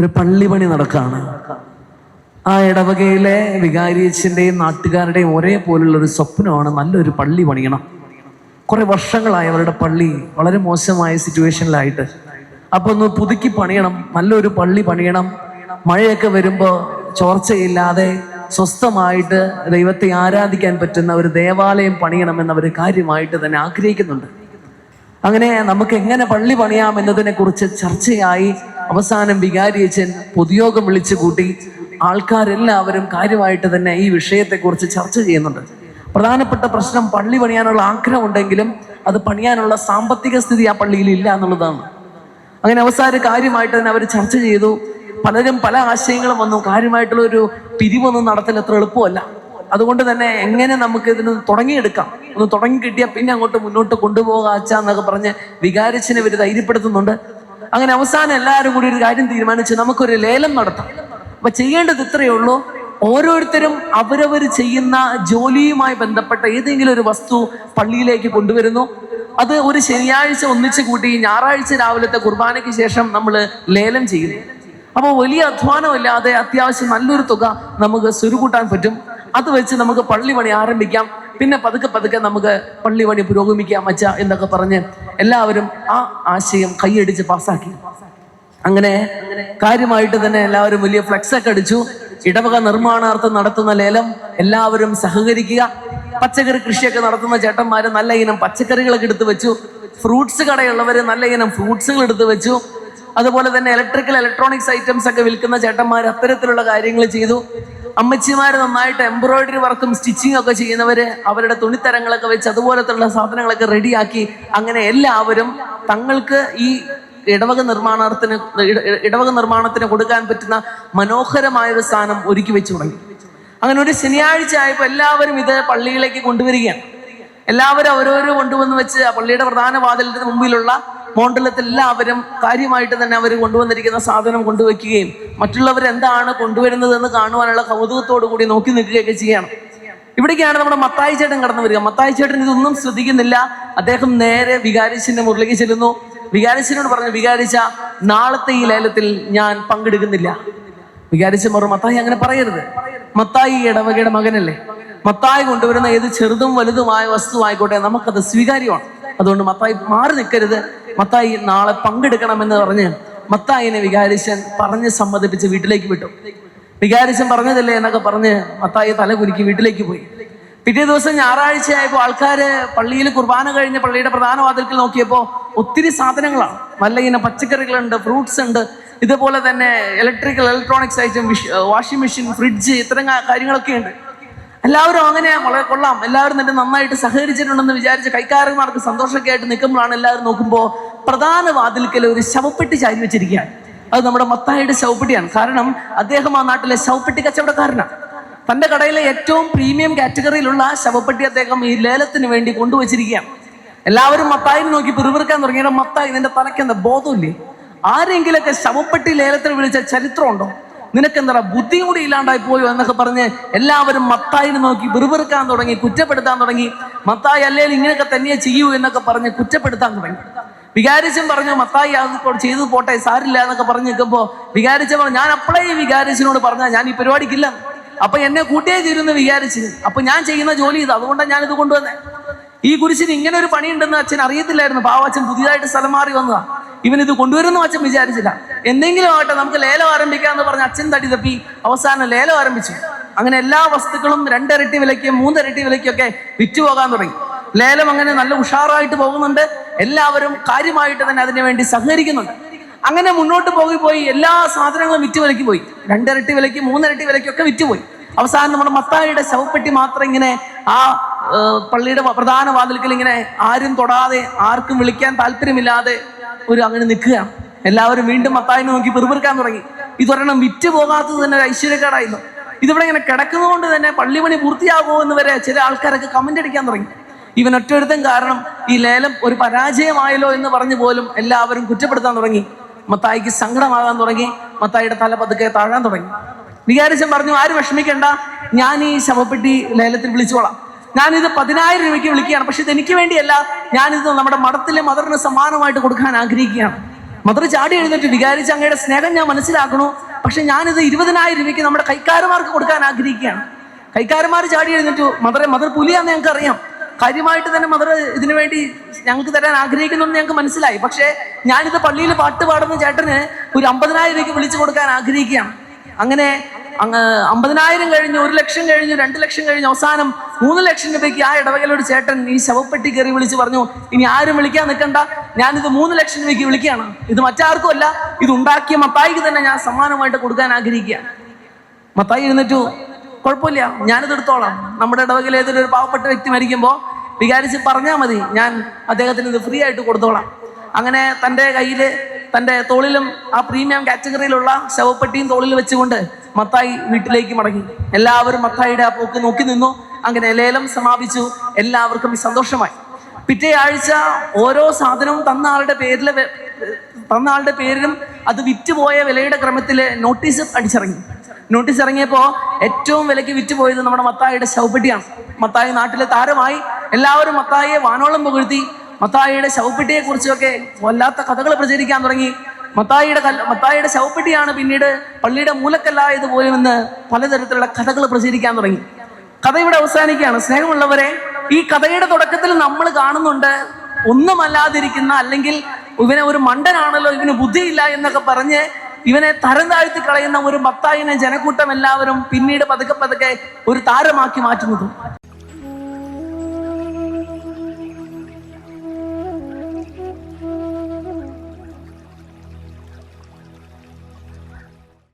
ഒരു പള്ളി പണി നടക്കാണ്. ആ ഇടവകയിലെ വികാരിയച്ഛൻ്റെയും നാട്ടുകാരുടെയും ഒരേപോലുള്ള ഒരു സ്വപ്നമാണ് നല്ലൊരു പള്ളി പണിയണം. കുറെ വർഷങ്ങളായി അവരുടെ പള്ളി വളരെ മോശമായ സിറ്റുവേഷനിലായിട്ട്. അപ്പൊ ഒന്ന് പുതുക്കി പണിയണം, നല്ലൊരു പള്ളി പണിയണം. മഴയൊക്കെ വരുമ്പോൾ ചോർച്ചയില്ലാതെ സ്വസ്ഥമായിട്ട് ദൈവത്തെ ആരാധിക്കാൻ പറ്റുന്ന ഒരു ദേവാലയം പണിയണമെന്ന് അവർ കാര്യമായിട്ട് തന്നെ ആഗ്രഹിക്കുന്നുണ്ട്. അങ്ങനെ നമുക്ക് എങ്ങനെ പള്ളി പണിയാം എന്നതിനെ കുറിച്ച് ചർച്ചയായി. അവസാനം വികാരിയച്ഛൻ പൊതുയോഗം വിളിച്ചു കൂട്ടി. ആൾക്കാരെല്ലാവരും കാര്യമായിട്ട് തന്നെ ഈ വിഷയത്തെക്കുറിച്ച് ചർച്ച ചെയ്യുന്നുണ്ട്. പ്രധാനപ്പെട്ട പ്രശ്നം പള്ളി പണിയാനുള്ള ആഗ്രഹം ഉണ്ടെങ്കിലും അത് പണിയാനുള്ള സാമ്പത്തിക സ്ഥിതി ആ പള്ളിയിൽ ഇല്ല എന്നുള്ളതാണ്. അങ്ങനെ അവസാനം കാര്യമായിട്ട് തന്നെ അവർ ചർച്ച ചെയ്തു. പലരും പല ആശയങ്ങളും വന്നു. കാര്യമായിട്ടുള്ള ഒരു പിരിവൊന്നും നടത്തൽ അത്ര എളുപ്പമല്ല. അതുകൊണ്ട് തന്നെ എങ്ങനെ നമുക്ക് ഇതിന് തുടങ്ങിയെടുക്കാം, ഒന്ന് തുടങ്ങി കിട്ടിയാൽ പിന്നെ അങ്ങോട്ട് മുന്നോട്ട് കൊണ്ടുപോകാച്ച എന്നൊക്കെ പറഞ്ഞ് വികാരിച്ചിനെ ഇവർ ധൈര്യപ്പെടുത്തുന്നുണ്ട്. അങ്ങനെ അവസാനം എല്ലാവരും കൂടി ഒരു കാര്യം തീരുമാനിച്ച് നമുക്കൊരു ലേലം നടത്താം. അപ്പൊ ചെയ്യേണ്ടത് ഇത്രയേ ഉള്ളൂ, ഓരോരുത്തരും അവരവർ ചെയ്യുന്ന ജോലിയുമായി ബന്ധപ്പെട്ട ഏതെങ്കിലും ഒരു വസ്തു പള്ളിയിലേക്ക് കൊണ്ടുവരുന്നു. അത് ഒരു ശനിയാഴ്ച ഒന്നിച്ച് കൂട്ടി ഞായറാഴ്ച രാവിലത്തെ കുർബാനയ്ക്ക് ശേഷം നമ്മൾ ലേലം ചെയ്യുന്നു. അപ്പോൾ വലിയ അധ്വാനമില്ലാതെ അത്യാവശ്യം നല്ലൊരു തുക നമുക്ക് സ്വരുകൂട്ടാൻ പറ്റും. അത് വെച്ച് നമുക്ക് പള്ളി പണി ആരംഭിക്കാം. പിന്നെ പതുക്കെ പതുക്കെ നമുക്ക് പള്ളി പണി പുരോഗമിക്കാം മച്ച എന്നൊക്കെ പറഞ്ഞ് എല്ലാവരും ആ ആശയം കൈയടിച്ച് പാസ്സാക്കി. അങ്ങനെ കാര്യമായിട്ട് തന്നെ എല്ലാവരും വലിയ ഫ്ലെക്സ് ഒക്കെ അടിച്ചു. ഇടവക നിർമ്മാണാർത്ഥം നടത്തുന്ന ലേലം, എല്ലാവരും സഹകരിക്കുക. പച്ചക്കറി കൃഷിയൊക്കെ നടത്തുന്ന ചേട്ടന്മാര് നല്ല ഇനം പച്ചക്കറികളൊക്കെ എടുത്തു വെച്ചു. ഫ്രൂട്ട്സ് കടയുള്ളവര് നല്ല ഇനം ഫ്രൂട്ട്സുകൾ എടുത്തു വെച്ചു. അതുപോലെ തന്നെ ഇലക്ട്രോണിക്സ് ഐറ്റംസ് ഒക്കെ വിൽക്കുന്ന ചേട്ടന്മാർ അത്തരത്തിലുള്ള കാര്യങ്ങൾ ചെയ്തു. അമ്മച്ചിമാര് നന്നായിട്ട് എംബ്രോയിഡറി വർക്കും സ്റ്റിച്ചിങ് ഒക്കെ ചെയ്യുന്നവര് അവരുടെ തുണിത്തരങ്ങളൊക്കെ വെച്ച് അതുപോലത്തുള്ള സാധനങ്ങളൊക്കെ റെഡിയാക്കി. അങ്ങനെ എല്ലാവരും തങ്ങൾക്ക് ഈ ഇടവക നിർമ്മാണത്തിന് കൊടുക്കാൻ പറ്റുന്ന മനോഹരമായ ഒരു സ്ഥാനം ഒരുക്കി വെച്ചു തുടങ്ങി. അങ്ങനെ ഒരു ശനിയാഴ്ച ആയപ്പോൾ എല്ലാവരും ഇത് പള്ളിയിലേക്ക് കൊണ്ടുവരികയാണ്. എല്ലാവരും അവരോരോ കൊണ്ടുവന്ന് വെച്ച് പള്ളിയുടെ പ്രധാന വാതിലിന്റെ മുമ്പിലുള്ള മോണ്ടലത്തിൽ എല്ലാവരും കാര്യമായിട്ട് തന്നെ അവർ കൊണ്ടുവന്നിരിക്കുന്ന സാധനം കൊണ്ടുവയ്ക്കുകയും മറ്റുള്ളവർ എന്താണ് കൊണ്ടുവരുന്നത് എന്ന് കാണുവാനുള്ള കൗതുകത്തോടു കൂടി നോക്കി നിൽക്കുകയൊക്കെ ചെയ്യണം. ഇവിടേക്കാണ് നമ്മുടെ മത്തായി ചേട്ടൻ കടന്നു വരിക. മത്തായി ചേട്ടൻ ഇതൊന്നും ശ്രദ്ധിക്കുന്നില്ല. അദ്ദേഹം നേരെ വികാരിച്ചിന്റെ മുറിലേക്ക് ചെല്ലുന്നു. വികാരിച്ചനോട് പറഞ്ഞു, വികാരിച്ച നാളത്തെ ഈ ലേലത്തിൽ ഞാൻ പങ്കെടുക്കുന്നില്ല. വികാരിച്ചൻ പറഞ്ഞു, മത്തായി അങ്ങനെ പറയരുത്. മത്തായി ഇടവകയുടെ മകനല്ലേ. മത്തായി കൊണ്ടുവരുന്ന ഏത് ചെറുതും വലുതുമായ വസ്തു ആയിക്കോട്ടെ നമുക്കത് സ്വീകാര്യമാണ്. അതുകൊണ്ട് മത്തായി മാറി നിൽക്കരുത്. മത്തായി നാളെ പങ്കെടുക്കണമെന്ന് പറഞ്ഞ് മത്തായിനെ വികാരിച്ചൻ പറഞ്ഞ് സമ്മതിപ്പിച്ച് വീട്ടിലേക്ക് വിട്ടു. വികാരിച്ചൻ പറഞ്ഞതല്ലേ എന്നൊക്കെ പറഞ്ഞ് മത്തായി തല കുലുക്കി വീട്ടിലേക്ക് പോയി. പിറ്റേ ദിവസം ഞായറാഴ്ച ആയപ്പോൾ ആൾക്കാര് പള്ളിയിൽ കുർബാന കഴിഞ്ഞ് പള്ളിയുടെ പ്രധാന വാതിൽക്കൽ നോക്കിയപ്പോൾ ഒത്തിരി സാധനങ്ങളാണ്. നല്ല ഇനം പച്ചക്കറികളുണ്ട്, ഫ്രൂട്ട്സ് ഉണ്ട്, ഇതുപോലെ തന്നെ electronics item, washing machine, fridge, ഇത്തരം കാര്യങ്ങളൊക്കെ ഉണ്ട്. എല്ലാവരും അങ്ങനെ വളരെ കൊള്ളാം, എല്ലാവരും തന്നെ നന്നായിട്ട് സഹകരിച്ചിട്ടുണ്ടെന്ന് വിചാരിച്ച് കൈക്കാരന്മാർക്ക് സന്തോഷമൊക്കെ ആയിട്ട് നിൽക്കുമ്പോഴാണ് എല്ലാവരും നോക്കുമ്പോൾ പ്രധാന വാതിൽക്കൽ ഒരു ശവപ്പെട്ടി ചാരി വെച്ചിരിക്കുകയാണ്. അത് നമ്മുടെ മത്തായിയുടെ ശവപ്പെട്ടിയാണ്. കാരണം അദ്ദേഹം ആ നാട്ടിലെ ശവപ്പെട്ടി കച്ചവടക്കാരനാണ്. തന്റെ കടയിലെ ഏറ്റവും പ്രീമിയം കാറ്റഗറിയിലുള്ള ശവപ്പെട്ടി അദ്ദേഹം ഈ ലേലത്തിന് വേണ്ടി കൊണ്ടുവച്ചിരിക്കുകയാണ്. എല്ലാവരും മത്തായിനെ നോക്കി പിറുപിറുക്കാൻ തുടങ്ങിയ മത്തായി, നിന്റെ തലയ്ക്കെന്താ ബോധമില്ലേ? ആരെങ്കിലൊക്കെ ശവപ്പെട്ടി ലേലത്തിന് വിളിച്ച ചരിത്രമുണ്ടോ? നിനക്കെന്താ ബുദ്ധിയും കൂടി ഇല്ലാണ്ടായി പോയോ എന്നൊക്കെ പറഞ്ഞ് എല്ലാവരും മത്തായിനെ നോക്കി പിറുപിറുക്കാൻ തുടങ്ങി, കുറ്റപ്പെടുത്താൻ തുടങ്ങി. മത്തായി അല്ലെങ്കിൽ ഇങ്ങനെയൊക്കെ തന്നെയേ ചെയ്യൂ എന്നൊക്കെ പറഞ്ഞ് കുറ്റപ്പെടുത്താൻ തുടങ്ങി. വികാരിച്ചൻ പറഞ്ഞു, മത്തായി അത് ചെയ്തു പോട്ടെ, സാരില്ല എന്നൊക്കെ പറഞ്ഞ് നിൽക്കുമ്പോൾ വികാരിച്ചൻ പറഞ്ഞു, ഞാൻ അപ്പോഴേ ഈ വികാരിച്ചനോട് പറഞ്ഞാൽ ഞാൻ ഈ പരിപാടിക്കില്ല, അപ്പൊ എന്നെ കൂട്ടിയേ തീരുന്ന് വിചാരിച്ചു. അപ്പൊ ഞാൻ ചെയ്യുന്ന ജോലി ഇത്, അതുകൊണ്ടാണ് ഞാൻ ഇത് കൊണ്ടുവന്നേ. ഈ കുരിശിന് ഇങ്ങനെ ഒരു പണിയുണ്ടെന്ന് അച്ഛൻ അറിയത്തില്ലായിരുന്നു. പാവച്ചൻ പുതിയതായിട്ട് സ്ഥലം മാറി വന്നതാ. ഇവൻ ഇത് കൊണ്ടുവരുന്നു അച്ഛൻ വിചാരിച്ചില്ല. എന്തെങ്കിലും ആവട്ടെ, നമുക്ക് ലേലം ആരംഭിക്കാന്ന് പറഞ്ഞ് അച്ഛൻ തടി തപ്പി അവസാനം ലേലം ആരംഭിച്ചു. അങ്ങനെ എല്ലാ വസ്തുക്കളും 2 ഇരട്ടി വിലയ്ക്കും 3 ഇരട്ടി വിലയ്ക്കൊക്കെ വിറ്റുപോകാൻ തുടങ്ങി. ലേലം അങ്ങനെ നല്ല ഉഷാറായിട്ട് പോകുന്നുണ്ട്. എല്ലാവരും കാര്യമായിട്ട് തന്നെ അതിനു വേണ്ടി സഹകരിക്കുന്നുണ്ട്. അങ്ങനെ മുന്നോട്ട് പോയി എല്ലാ സാധനങ്ങളും വിറ്റുവിലയ്ക്ക് പോയി. 2 ഇരട്ടി വിലയ്ക്ക് 3 ഇരട്ടി വിലയ്ക്കൊക്കെ വിറ്റുപോയി. അവസാനം നമ്മുടെ മത്തായിയുടെ ശവപ്പെട്ടി മാത്രം ഇങ്ങനെ ആ പള്ളിയുടെ പ്രധാന വാതിൽക്കൽ ഇങ്ങനെ ആരും തൊടാതെ, ആർക്കും വിളിക്കാൻ താല്പര്യമില്ലാതെ അങ്ങനെ നിൽക്കുകയാണ്. എല്ലാവരും വീണ്ടും മത്തായിനെ നോക്കി പിറുപിറുക്കാൻ തുടങ്ങി. ഇതൊരെണ്ണം വിറ്റ് പോകാത്തത് തന്നെ ഒരു ഐശ്വര്യക്കേടായിരുന്നു. ഇതിവിടെ ഇങ്ങനെ കിടക്കുന്നതുകൊണ്ട് തന്നെ പള്ളിപണി പൂർത്തിയാകുമോ എന്ന് വരെ ചില ആൾക്കാരൊക്കെ കമന്റ് അടിക്കാൻ തുടങ്ങി. ഇവൻ ഒറ്റൊരുത്തൻ കാരണം ഈ ലേലം ഒരു പരാജയമായല്ലോ എന്ന് പറഞ്ഞു പോലും എല്ലാവരും കുറ്റപ്പെടുത്താൻ തുടങ്ങി. മത്തായിക്ക് സങ്കടമാകാൻ തുടങ്ങി. മത്തായിയുടെ തല പതുക്കെ താഴാൻ തുടങ്ങി. വികാരിച്ചൻ പറഞ്ഞു, ആരും വിഷമിക്കേണ്ട, ഞാൻ ഈ ശവപ്പെട്ടി ലേലത്തിൽ വിളിച്ചോളാം. ഞാനിത് 10,000 രൂപയ്ക്ക് വിളിക്കുകയാണ്. പക്ഷെ ഇത് എനിക്ക് വേണ്ടിയല്ല, ഞാനിത് നമ്മുടെ മഠത്തിലെ മദറിന് സമ്മാനമായിട്ട് കൊടുക്കാൻ ആഗ്രഹിക്കുകയാണ്. മദർ ചാടി എഴുന്നേറ്റ്, വികാരിച്ച് അങ്ങയുടെ സ്നേഹം ഞാൻ മനസ്സിലാക്കണു, പക്ഷെ ഞാനിത് 20,000 രൂപയ്ക്ക് നമ്മുടെ കൈക്കാരന്മാർക്ക് കൊടുക്കാൻ ആഗ്രഹിക്കുകയാണ്. കൈക്കാരന്മാർ ചാടി എഴുന്നേറ്റു, മദർ പുലിയാന്ന് ഞങ്ങൾക്ക് അറിയാം, കാര്യമായിട്ട് തന്നെ മദർ ഇതിനു വേണ്ടി ഞങ്ങൾക്ക് തരാൻ ആഗ്രഹിക്കുന്നുണ്ടെന്ന് ഞങ്ങൾക്ക് മനസ്സിലായി. പക്ഷേ ഞാനിത് പള്ളിയിൽ പാട്ട് പാടുന്ന ചേട്ടന് ഒരു 50,000 രൂപയ്ക്ക് വിളിച്ചു കൊടുക്കാൻ ആഗ്രഹിക്കുകയാണ്. അങ്ങനെ 50,000 കഴിഞ്ഞു, 1 ലക്ഷം കഴിഞ്ഞു, 2 ലക്ഷം കഴിഞ്ഞു, അവസാനം 3 ലക്ഷം രൂപയ്ക്ക് ആ ഇടവകയിലൊരു ചേട്ടൻ ഈ ശവപ്പെട്ടി കയറി വിളിച്ച് പറഞ്ഞു, ഇനി ആരും വിളിക്കാൻ നിൽക്കണ്ട, ഞാനിത് 3 ലക്ഷം രൂപയ്ക്ക് വിളിക്കുകയാണ്. ഇത് മറ്റാർക്കും അല്ല, ഇത് ഉണ്ടാക്കിയ മത്തായിക്ക് തന്നെ ഞാൻ സമ്മാനമായിട്ട് കൊടുക്കാൻ ആഗ്രഹിക്കുകയാണ്. മത്തായി എഴുന്നേറ്റു, കുഴപ്പമില്ല, ഞാനിത് എടുത്തോളാം. നമ്മുടെ ഇടവകയിൽ ഏതൊരു പാവപ്പെട്ട വ്യക്തി മരിക്കുമ്പോൾ വികാരിച്ച് പറഞ്ഞാൽ മതി, ഞാൻ അദ്ദേഹത്തിന് ഇത് ഫ്രീ ആയിട്ട് കൊടുത്തോളാം. അങ്ങനെ തൻ്റെ കയ്യിൽ തൻ്റെ തോളിലും ആ പ്രീമിയം കാറ്റഗറിയിലുള്ള ശവപ്പെട്ടിയും തോളിൽ വെച്ചുകൊണ്ട് മത്തായി വീട്ടിലേക്ക് മടങ്ങി. എല്ലാവരും മത്തായിയുടെ ആ പോക്ക് നോക്കി നിന്നു. അങ്ങനെ ലേലം സമാപിച്ചു, എല്ലാവർക്കും സന്തോഷമായി. പിറ്റേ ആഴ്ച ഓരോ സാധനവും തന്ന ആളുടെ പേരിലും അത് വിറ്റുപോയ വിലയുടെ ക്രമത്തിൽ നോട്ടീസ് അടിച്ചിറങ്ങി. നോട്ടീസ് ഇറങ്ങിയപ്പോൾ ഏറ്റവും വിലയ്ക്ക് വിറ്റുപോയത് നമ്മുടെ മത്തായിയുടെ ശവപ്പെട്ടിയാണ്. മത്തായി നാട്ടിലെ താരമായി, എല്ലാവരും മത്തായിയെ വാനോളം പുകഴ്ത്തി. മത്തായിയുടെ ശവപ്പെട്ടിയെ കുറിച്ചൊക്കെ വല്ലാത്ത കഥകൾ പ്രചരിക്കാൻ തുടങ്ങി. മത്തായിയുടെ ശവപ്പെട്ടിയാണ് പിന്നീട് പള്ളിയുടെ മൂലക്കല്ലായത് പോലുമെന്ന് പലതരത്തിലുള്ള കഥകൾ പ്രചരിക്കാൻ തുടങ്ങി. കഥ ഇവിടെ അവസാനിക്കുകയാണ്. സ്നേഹമുള്ളവരെ, ഈ കഥയുടെ തുടക്കത്തിൽ നമ്മൾ കാണുന്നുണ്ട് ഒന്നുമല്ലാതിരിക്കുന്ന, അല്ലെങ്കിൽ ഇവനെ ഒരു മണ്ടനാണല്ലോ, ഇവന് ബുദ്ധിയില്ല എന്നൊക്കെ പറഞ്ഞ് ഇവനെ തരം താഴ്ത്തി കളയുന്ന ഒരു മത്തായിനെ ജനക്കൂട്ടം എല്ലാവരും പിന്നീട് പതുക്കെ ഒരു താരമാക്കി മാറ്റുന്നത്.